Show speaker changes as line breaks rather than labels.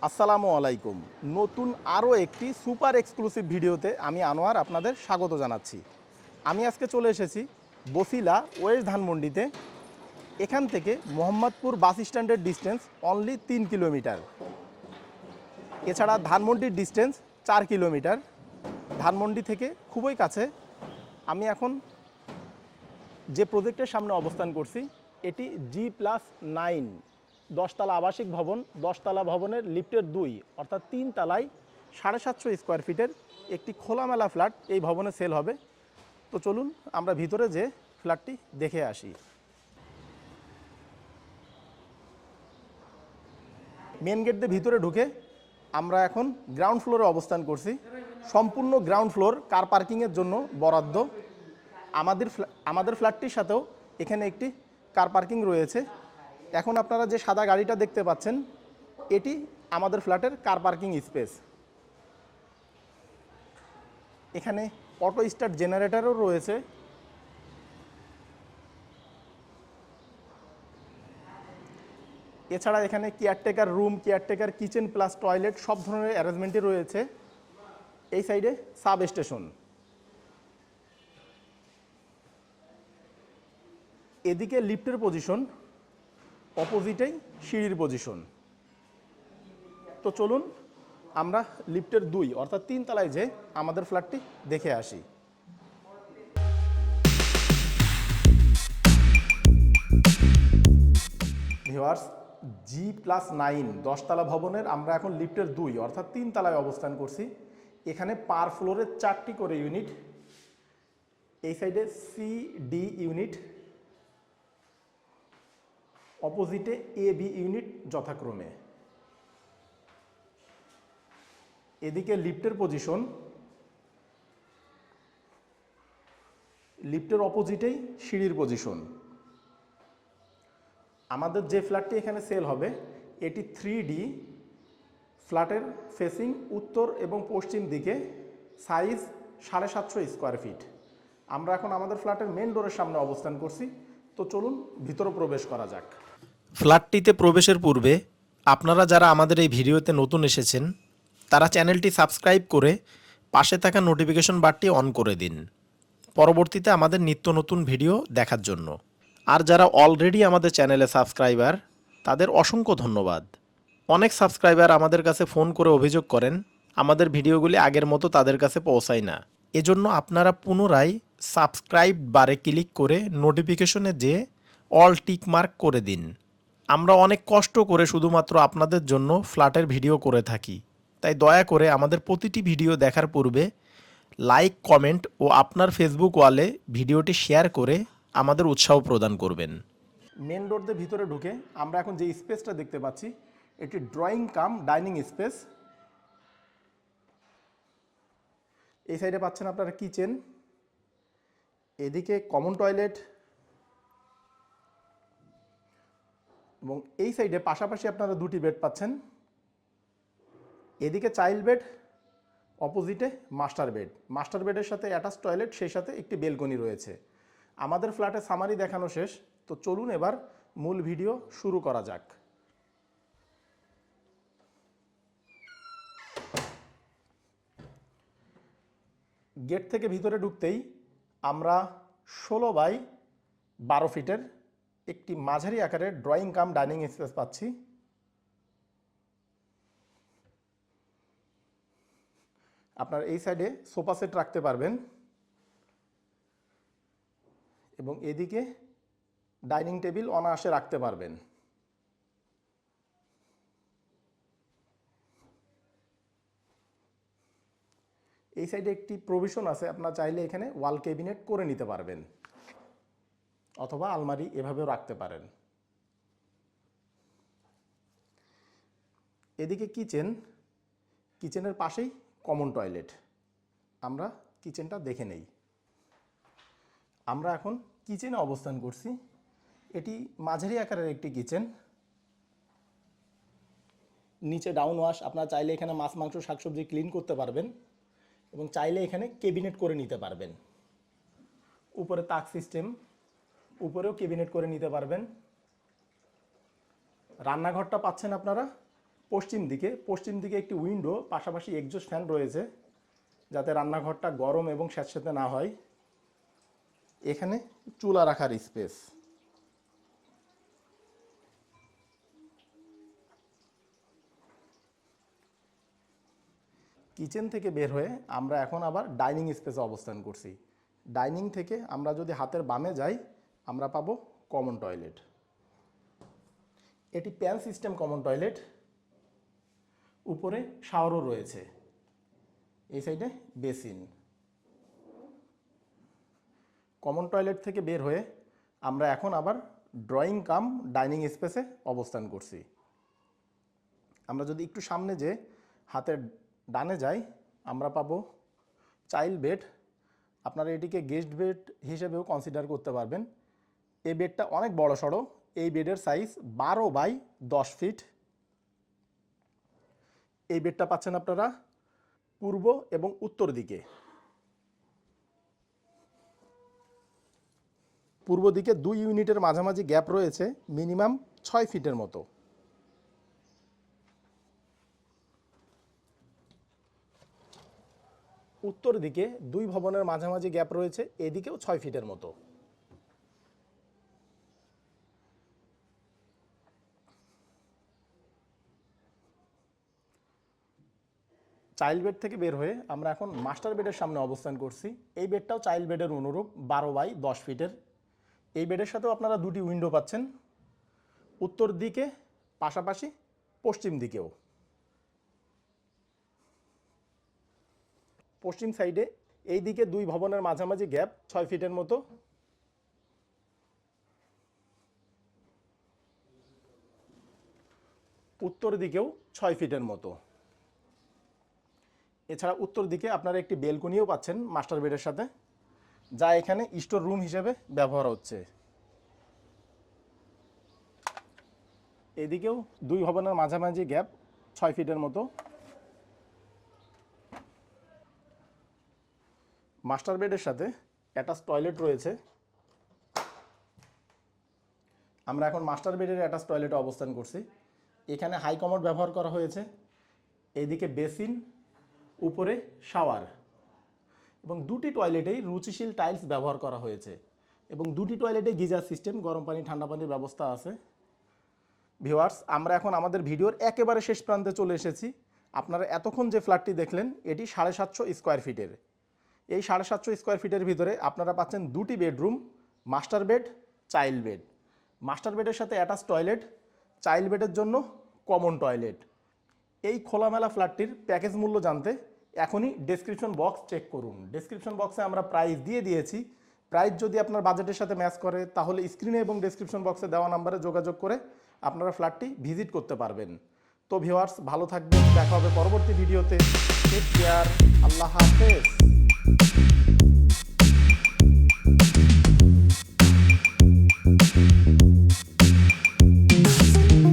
আসসালামু আলাইকুম। নতুন আরও একটি সুপার এক্সক্লুসিভ ভিডিওতে আমি আনোয়ার আপনাদের স্বাগত জানাচ্ছি। আমি আজকে চলে এসেছি বসিলা ওয়েস্ট ধানমন্ডিতে। এখান থেকে মোহাম্মদপুর বাস স্ট্যান্ডের ডিস্টেন্স অনলি 3 কিলোমিটার। এছাড়া ধানমন্ডির ডিস্টেন্স 4 কিলোমিটার। ধানমন্ডি থেকে খুবই কাছে। আমি এখন যে প্রজেক্টের সামনে অবস্থান করছি এটি G+9 10তলা আবাসিক ভবন। 10তলা ভবনের লিফটের 2 অর্থাৎ 3 তলায় 750 স্কোয়ার ফিটের একটি খোলামেলা ফ্ল্যাট এই ভবনে সেল হবে। তো চলুন আমরা ভিতরে যে ফ্ল্যাটটি দেখে আসি। মেন গেট দিয়ে ভিতরে ঢুকে আমরা এখন গ্রাউন্ড ফ্লোরে অবস্থান করছি। সম্পূর্ণ গ্রাউন্ড ফ্লোর কার পার্কিংয়ের জন্য বরাদ্দ। আমাদের ফ্ল্যাটটির সাথেও এখানে একটি কার পার্কিং রয়েছে। এখন আপনারা যে সাদা গাড়িটা দেখতে পাচ্ছেন এটি আমাদের ফ্ল্যাটের কার পার্কিং স্পেস। এখানে অটো স্টার্ট জেনারেটরও রয়েছে। এছাড়া এখানে caretaker room, caretaker kitchen plus toilet সব ধরনের অ্যারেঞ্জমেন্টই রয়েছে। এই সাইডে সাব স্টেশন। এদিকে লিফটের পজিশন, অপোজিটেই সিঁড়ির পজিশন। তো চলুন আমরা লিফটের 2 অর্থাৎ 3 তলায় যে আমাদের ফ্ল্যাটটি দেখে আসি। ভিউয়ার্স, G+9 10তলা ভবনের আমরা এখন লিফটের 2 অর্থাৎ 3 তলায় অবস্থান করছি। এখানে পার ফ্লোরে 4টি করে ইউনিট। এই সাইডে C-D ইউনিট, অপোজিটে A-B ইউনিট যথাক্রমে। এদিকে লিফটের পজিশন, লিফটের অপোজিটেই সিঁড়ির পজিশন। আমাদের যে ফ্ল্যাটটি এখানে সেল হবে এটি 3D ফ্ল্যাটের ফেসিং উত্তর এবং পশ্চিম দিকে, সাইজ 750 স্কোয়ার ফিট। আমরা এখন আমাদের ফ্ল্যাটের মেন ডোরের সামনে অবস্থান করছি। তো চলুন ভিতরে প্রবেশ করা যাক।
ফ্ল্যাটটিতে প্রবেশের পূর্বে আপনারা যারা আমাদের এই ভিডিওতে নতুন এসেছেন তারা চ্যানেলটি সাবস্ক্রাইব করে পাশে থাকা নোটিফিকেশন বারটি অন করে দিন পরবর্তীতে আমাদের নিত্য নতুন ভিডিও দেখার জন্য। আর যারা অলরেডি আমাদের চ্যানেলে সাবস্ক্রাইবার তাদের অসংখ্য ধন্যবাদ। অনেক সাবস্ক্রাইবার আমাদের কাছে ফোন করে অভিযোগ করেন আমাদের ভিডিওগুলি আগের মতো তাদের কাছে পৌঁছায় না। এজন্য আপনারা পুনরায় সাবস্ক্রাইব বারে ক্লিক করে নোটিফিকেশনে যে অল টিক মার্ক করে দিন। আমরা অনেক কষ্ট করে শুধুমাত্র আপনাদের জন্য ফ্ল্যাটের ভিডিও করে থাকি, তাই দয়া করে আমাদের প্রতিটি ভিডিও দেখার পূর্বে লাইক, কমেন্ট ও আপনার ফেসবুক ওয়ালে ভিডিওটি শেয়ার করে আমাদের উৎসাহ প্রদান করবেন।
মেন ডোর দিয়ে ভিতরে ঢুকে আমরা এখন যে স্পেসটা দেখতে পাচ্ছি এটি ড্রয়িং কাম ডাইনিং স্পেস। এই সাইডে পাচ্ছেন আপনারা কিচেন, এদিকে কমন টয়লেট এবং এই সাইডে পাশাপাশি আপনারা 2টি বেড পাচ্ছেন। এদিকে চাইল্ড বেড, অপোজিটে মাস্টার বেড। মাস্টার বেডের সাথে অ্যাটাচ টয়লেট, সেই সাথে একটি বেলকনি রয়েছে। আমাদের ফ্ল্যাটে সামারি দেখানো শেষ। তো চলুন এবার মূল ভিডিও শুরু করা যাক। গেট থেকে ভিতরে ঢুকতেই আমরা 16x12 ফিটের একটি মাঝারি আকারের ড্রয়িং কাম ডাইনিং স্পেস পাচ্ছি। আপনার এই সাইডে সোফা সেট রাখতে পারবেন এবং এদিকে ডাইনিং টেবিল অনায়াসে রাখতে পারবেন। এই সাইডে একটি প্রভিশন আছে, আপনারা চাইলে এখানে ওয়াল ক্যাবিনেট করে নিতে পারবেন অথবা আলমারি এভাবেও রাখতে পারেন। এদিকে কিচেন, কিচেনের পাশেই কমন টয়লেট। আমরা কিচেনটা দেখে নেই। আমরা এখন কিচেনে অবস্থান করছি। এটি মাঝারি আকারের একটি কিচেন। নিচে ডাউন ওয়াশ, আপনারা চাইলে এখানে মাছ, মাংস, শাকসবজি ক্লিন করতে পারবেন এবং চাইলে এখানে ক্যাবিনেট করে নিতে পারবেন। উপরে তাক সিস্টেম, উপরেও ক্যাবিনেট করে নিতে পারবেন। রান্নাঘরটা পাচ্ছেন আপনারা পশ্চিম দিকে একটি উইন্ডো, পাশাপাশি এক্সজস্ট ফ্যান রয়েছে যাতে রান্নাঘরটা গরম এবং স্যাঁতসেঁতে না হয়। এখানে চুলা রাখার স্পেস। কিচেন থেকে বের হয়ে আমরা এখন আবার ডাইনিং স্পেসে অবস্থান করছি। ডাইনিং থেকে আমরা যদি হাতের বামে যাই আমরা পাবো কমন টয়লেট। এটি প্যান সিস্টেম কমন টয়লেট, উপরে শাওয়ারও রয়েছে, এই সাইডে বেসিন। কমন টয়লেট থেকে বের হয়ে আমরা এখন আবার ড্রয়িং কাম ডাইনিং স্পেসে অবস্থান করছি। আমরা যদি একটু সামনে যে হাতের ডানে যাই আমরা পাবো চাইল্ড বেড। আপনারা এটিকে গেস্ট বেড হিসেবেও কনসিডার করতে পারবেন। এই বেডটা অনেক বড় সড়ো। এই বেডের সাইজ 12 × 10 ফিট। এই বেডটা পাচ্ছেন আপনারা পূর্ব এবং উত্তর দিকে। পূর্ব দিকে 2 ইউনিটের মাঝামাঝি গ্যাপ রয়েছে মিনিমাম 6 ফিটের মতো। উত্তর দিকে 2 ভবনের মাঝামাঝি গ্যাপ রয়েছে, এদিকেও 6 ফিটের মতো। চাইল্ড বেড থেকে বের হয়ে আমরা এখন মাস্টার বেডের সামনে অবস্থান করছি। এই বেডটাও চাইল্ড বেডের অনুরূপ 12 × 10 ফিটের। এই বেডের সাথেও আপনারা 2টি উইন্ডো পাচ্ছেন, উত্তর দিকে পাশাপাশি পশ্চিম দিকেও। পশ্চিম সাইডে এই দিকে 2 ভবনের মাঝামাঝি গ্যাপ 6 ফিটের মতো। উত্তর দিকেও 6 ফিটের মতো। এছাড়া উত্তর দিকে আপনারা একটি বেলকনিও পাচ্ছেন মাস্টার বেডের সাথে, যা এখানে স্টোর রুম হিসেবে ব্যবহার হচ্ছে। এদিকেও 2 ভবনের মাঝামাঝি গ্যাপ 6 ফিটের মতো। মাস্টার বেডের সাথে অ্যাটাচ টয়লেট রয়েছে। আমরা এখন মাস্টার বেডের অ্যাটাচ টয়লেটে অবস্থান করছি। এখানে হাই কমোড ব্যবহার করা হয়েছে, এদিকে বেসিন, উপরে শাওয়ার, এবং 2টি টয়লেটেই রুচিশীল টাইলস ব্যবহার করা হয়েছে, এবং 2টি টয়লেটে গিজার সিস্টেম, গরম পানি ঠান্ডা পানির ব্যবস্থা আছে। ভিউয়ার্স, আমরা এখন আমাদের ভিডিওর একেবারে শেষ প্রান্তে চলে এসেছি। আপনারা এতক্ষণ যে ফ্ল্যাটটি দেখলেন এটি 750 স্কোয়ার ফিটের। এই 750 স্কোয়ার ফিটের ভিতরে আপনারা পাচ্ছেন 2টি bedroom, master bed, child bed. Master বেডের সাথে অ্যাটাচ টয়লেট, চাইল্ড বেডের জন্য কমন টয়লেট। এই খোলামেলা ফ্ল্যাটটির প্যাকেজ মূল্য জানতে এখনই ডেসক্রিপশন বক্স চেক করুন। ডেসক্রিপশন বক্সে আমরা প্রাইস দিয়ে দিয়েছি। প্রাইস যদি আপনার বাজেটের সাথে ম্যাচ করে তাহলে স্ক্রিনে এবং ডেসক্রিপশন বক্সে দেওয়া নাম্বারে যোগাযোগ করে আপনারা ফ্ল্যাটটি ভিজিট করতে পারবেন। তো ভিউয়ার্স, ভালো থাকবেন, দেখা হবে পরবর্তী ভিডিওতে। টেক কেয়ার, আল্লাহ হাফেজ।